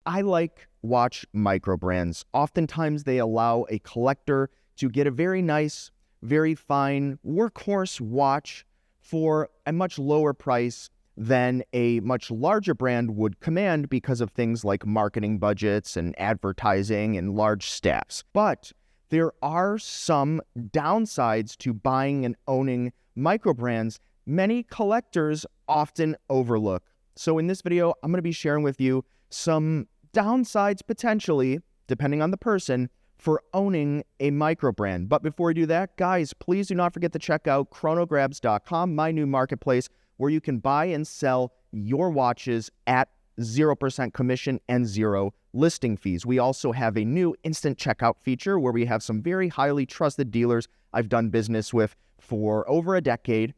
I like watch microbrands. Oftentimes they allow a collector to get a very nice, very fine workhorse watch for a much lower price than a much larger brand would command because of things like marketing budgets and advertising and large staffs. But there are some downsides to buying and owning microbrands many collectors often overlook. So in this video, I'm going to be sharing with you some downsides potentially, depending on the person, for owning a microbrand. But before we do that, guys, please do not forget to check out chronograbs.com, my new marketplace, where you can buy and sell your watches at 0% commission and 0 listing fees. We also have a new instant checkout feature where we have some very highly trusted dealers I've done business with for over a decade,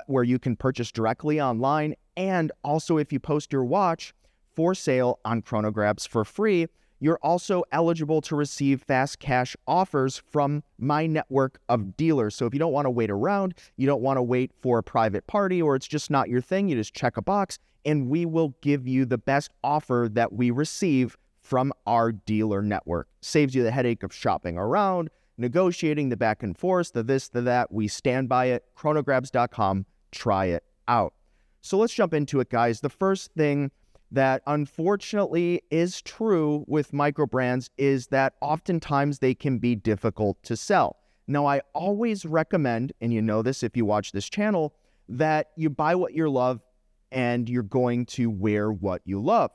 where you can purchase directly online. And also, if you post your watch for sale on Chronograbs for free, you're also eligible to receive fast cash offers from my network of dealers. So if you don't want to wait around, you don't want to wait for a private party, or it's just not your thing, you just check a box and we will give you the best offer that we receive from our dealer network. Saves you the headache of shopping around, negotiating the back and forth, the this, the that. We stand by it. Chronograbs.com. Try it out. So let's jump into it, guys. The first thing that unfortunately is true with microbrands is that oftentimes they can be difficult to sell. Now, I always recommend, and you know this if you watch this channel, that you buy what you love and you're going to wear what you love.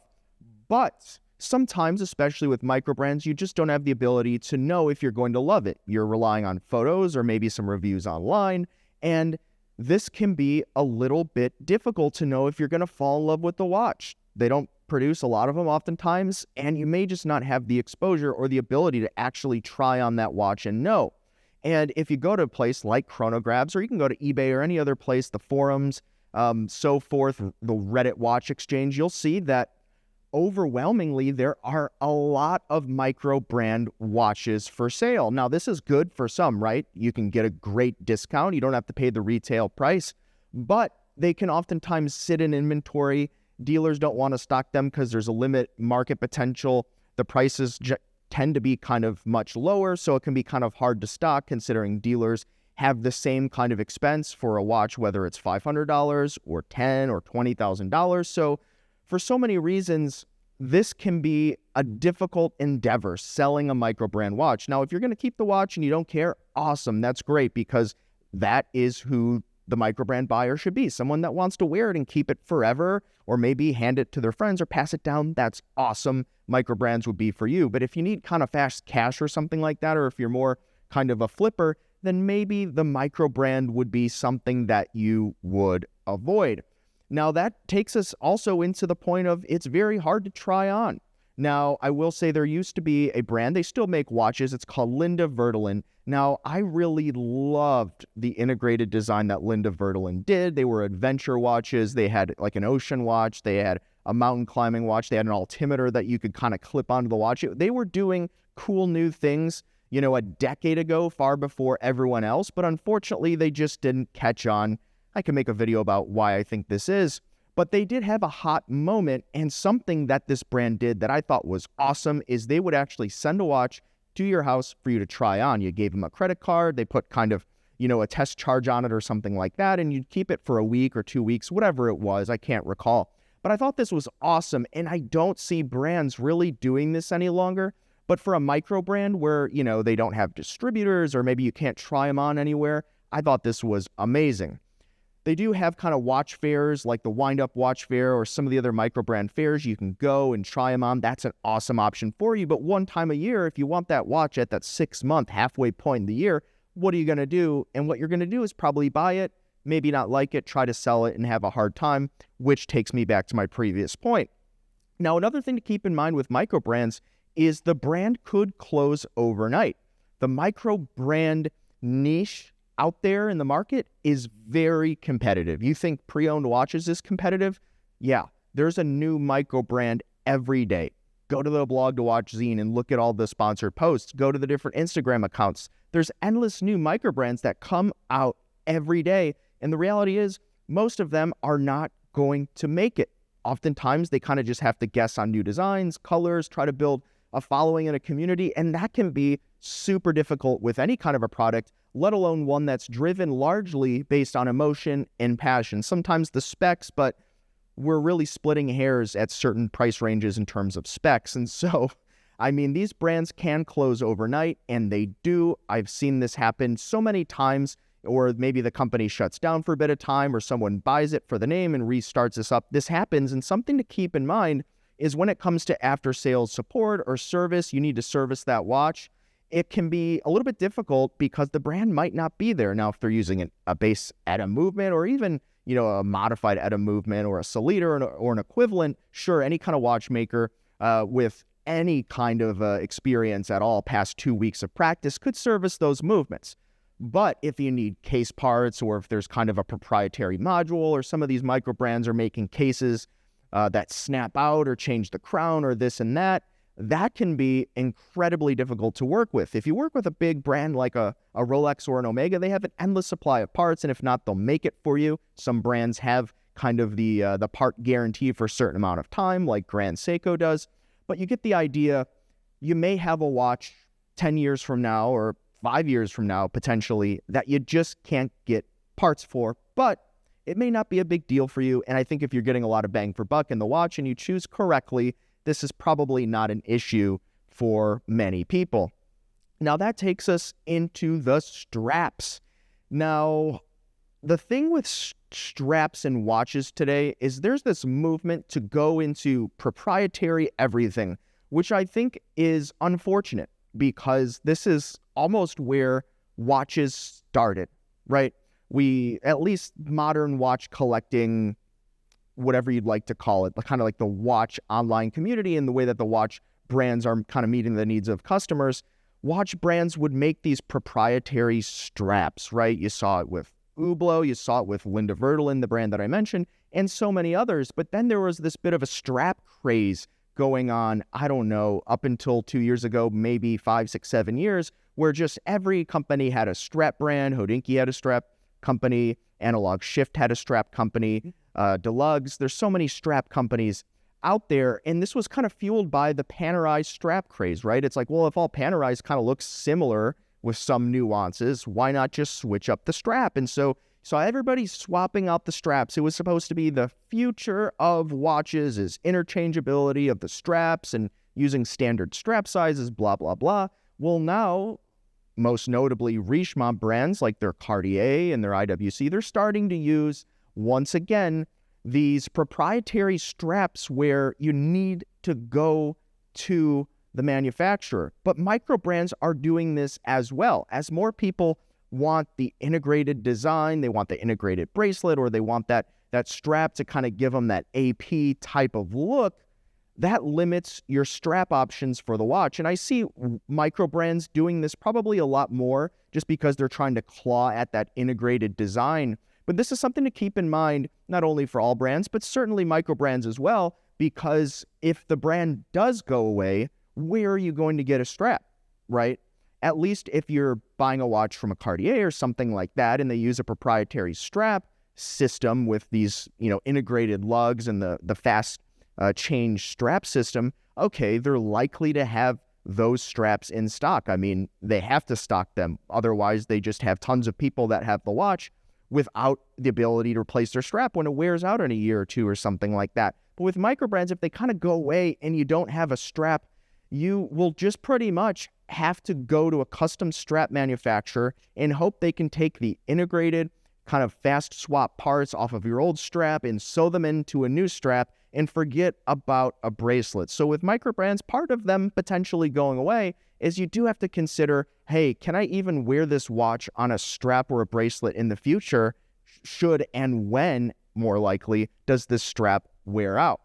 But sometimes, especially with microbrands, you just don't have the ability to know if you're going to love it. You're relying on photos or maybe some reviews online, and this can be a little bit difficult to know if you're going to fall in love with the watch. They don't produce a lot of them oftentimes, and you may just not have the exposure or the ability to actually try on that watch and know. And if you go to a place like Chronograbs, or you can go to eBay or any other place, the forums, so forth, the Reddit watch exchange, you'll see that overwhelmingly there are a lot of micro brand watches for sale. Now, this is good for some, right? You can get a great discount. You don't have to pay the retail price, but they can oftentimes sit in inventory. Dealers don't want to stock them because there's a limit market potential. The prices tend to be kind of much lower, so it can be kind of hard to stock considering dealers have the same kind of expense for a watch, whether it's $500 or $10,000 or $20,000. So for so many reasons, this can be a difficult endeavor, selling a microbrand watch. Now, if you're going to keep the watch and you don't care, awesome, that's great, because that is who the microbrand buyer should be, someone that wants to wear it and keep it forever, or maybe hand it to their friends or pass it down. That's awesome. Microbrands would be for you. But if you need kind of fast cash or something like that, or if you're more kind of a flipper, then maybe the microbrand would be something that you would avoid. Now, that takes us also into the point of it's very hard to try on. Now, I will say there used to be a brand, they still make watches, it's called Linda Verdolin. Now, I really loved the integrated design that Linda Verdolin did. They were adventure watches, they had like an ocean watch, they had a mountain climbing watch, they had an altimeter that you could kind of clip onto the watch. They were doing cool new things, you know, a decade ago, far before everyone else, but unfortunately they just didn't catch on. I can make a video about why I think this is, but they did have a hot moment, and something that this brand did that I thought was awesome is they would actually send a watch to your house for you to try on. You gave them a credit card, they put kind of, you know, a test charge on it or something like that, and you'd keep it for a week or 2 weeks, whatever it was, I can't recall. But I thought this was awesome, and I don't see brands really doing this any longer. But for a micro brand where, you know, they don't have distributors or maybe you can't try them on anywhere, I thought this was amazing. They do have kind of watch fairs like the Wind Up Watch Fair or some of the other microbrand fairs. You can go and try them on. That's an awesome option for you. But one time a year, if you want that watch at that 6-month halfway point in the year, what are you going to do? And what you're going to do is probably buy it, maybe not like it, try to sell it and have a hard time, which takes me back to my previous point. Now, another thing to keep in mind with microbrands is the brand could close overnight. The microbrand niche out there in the market is very competitive. You think pre-owned watches is competitive? Yeah, there's a new microbrand every day. Go to the Blog to Watch zine and look at all the sponsored posts. Go to the different Instagram accounts. There's endless new microbrands that come out every day. And the reality is most of them are not going to make it. oftentimes they kind of just have to guess on new designs, colors, try to build a following in a community, and that can be super difficult with any kind of a product, let alone one that's driven largely based on emotion and passion. Sometimes the specs, but we're really splitting hairs at certain price ranges in terms of specs. And so, I mean, these brands can close overnight, and they do. I've seen this happen so many times, or maybe the company shuts down for a bit of time, or someone buys it for the name and restarts this up. This happens, and something to keep in mind is when it comes to after-sales support or service, you need to service that watch. It can be a little bit difficult because the brand might not be there. Now, if they're using a base ETA movement, or even a modified ETA movement, or a Solita, or an equivalent, sure, any kind of watchmaker with any kind of experience at all past 2 weeks of practice could service those movements. But if you need case parts, or if there's kind of a proprietary module, or some of these micro brands are making cases that snap out or change the crown or this and that, that can be incredibly difficult to work with. If you work with a big brand like a Rolex or an Omega, they have an endless supply of parts, and if not, they'll make it for you. Some brands have kind of the part guarantee for a certain amount of time, like Grand Seiko does. But you get the idea. You may have a watch 10 years from now or 5 years from now, potentially, that you just can't get parts for, but it may not be a big deal for you. And I think if you're getting a lot of bang for buck in the watch and you choose correctly, this is probably not an issue for many people. Now that takes us into the straps. Now, the thing with straps and watches today is there's this movement to go into proprietary everything, which I think is unfortunate because this is almost where watches started, right? At least modern watch collecting, whatever you'd like to call it, kind of like the watch online community and the way that the watch brands are kind of meeting the needs of customers, watch brands would make these proprietary straps, right? You saw it with Hublot, you saw it with Linda Vertelen, the brand that I mentioned, and so many others. But then there was this bit of a strap craze going on, I don't know, up until 2 years ago, maybe 5, 6, 7 years, where just every company had a strap brand. Hodinkee had a strap company, Analog Shift had a strap company, Deluxe. There's so many strap companies out there, and this was kind of fueled by the Panerai strap craze, right? It's like, well, if all Panerais kind of look similar with some nuances, why not just switch up the strap? And so everybody's swapping out the straps. It was supposed to be the future of watches is interchangeability of the straps and using standard strap sizes, blah, blah, blah. Well, now, most notably Richemont brands like their Cartier and their IWC, they're starting to use, once again, these proprietary straps where you need to go to the manufacturer. But microbrands are doing this as well. As more people want the integrated design, they want the integrated bracelet, or they want that strap to kind of give them that AP type of look, that limits your strap options for the watch. And I see microbrands doing this probably a lot more just because they're trying to claw at that integrated design. But this is something to keep in mind, not only for all brands, but certainly microbrands as well, because if the brand does go away, where are you going to get a strap, right? At least if you're buying a watch from a Cartier or something like that, and they use a proprietary strap system with these, integrated lugs and the fast change strap system, okay, they're likely to have those straps in stock. I mean, they have to stock them. Otherwise, they just have tons of people that have the watch without the ability to replace their strap when it wears out in a year or two or something like that. But with microbrands, if they kind of go away and you don't have a strap, you will just pretty much have to go to a custom strap manufacturer and hope they can take the integrated kind of fast swap parts off of your old strap and sew them into a new strap and forget about a bracelet. So with microbrands, part of them potentially going away is you do have to consider, hey, can I even wear this watch on a strap or a bracelet in the future? Should and when, more likely, does this strap wear out?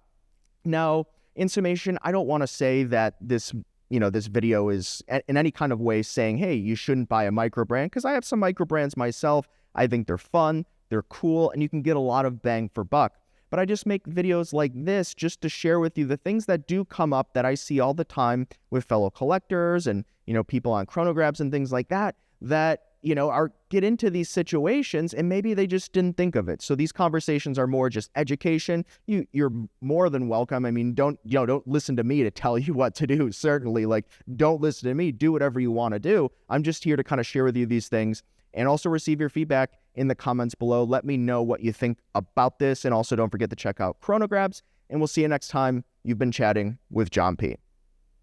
Now, in summation, I don't want to say that this video is in any kind of way saying, hey, you shouldn't buy a microbrand, because I have some microbrands myself. I think they're fun, they're cool, and you can get a lot of bang for buck. But I just make videos like this just to share with you the things that do come up that I see all the time with fellow collectors and, people on chronographs and things like that, that get into these situations and maybe they just didn't think of it. So these conversations are more just education. You're more than welcome. I mean, don't listen to me to tell you what to do. Certainly, don't listen to me. Do whatever you want to do. I'm just here to kind of share with you these things and also receive your feedback in the comments below. Let me know what you think about this. And also don't forget to check out Chronograbs. And we'll see you next time. You've been chatting with John P.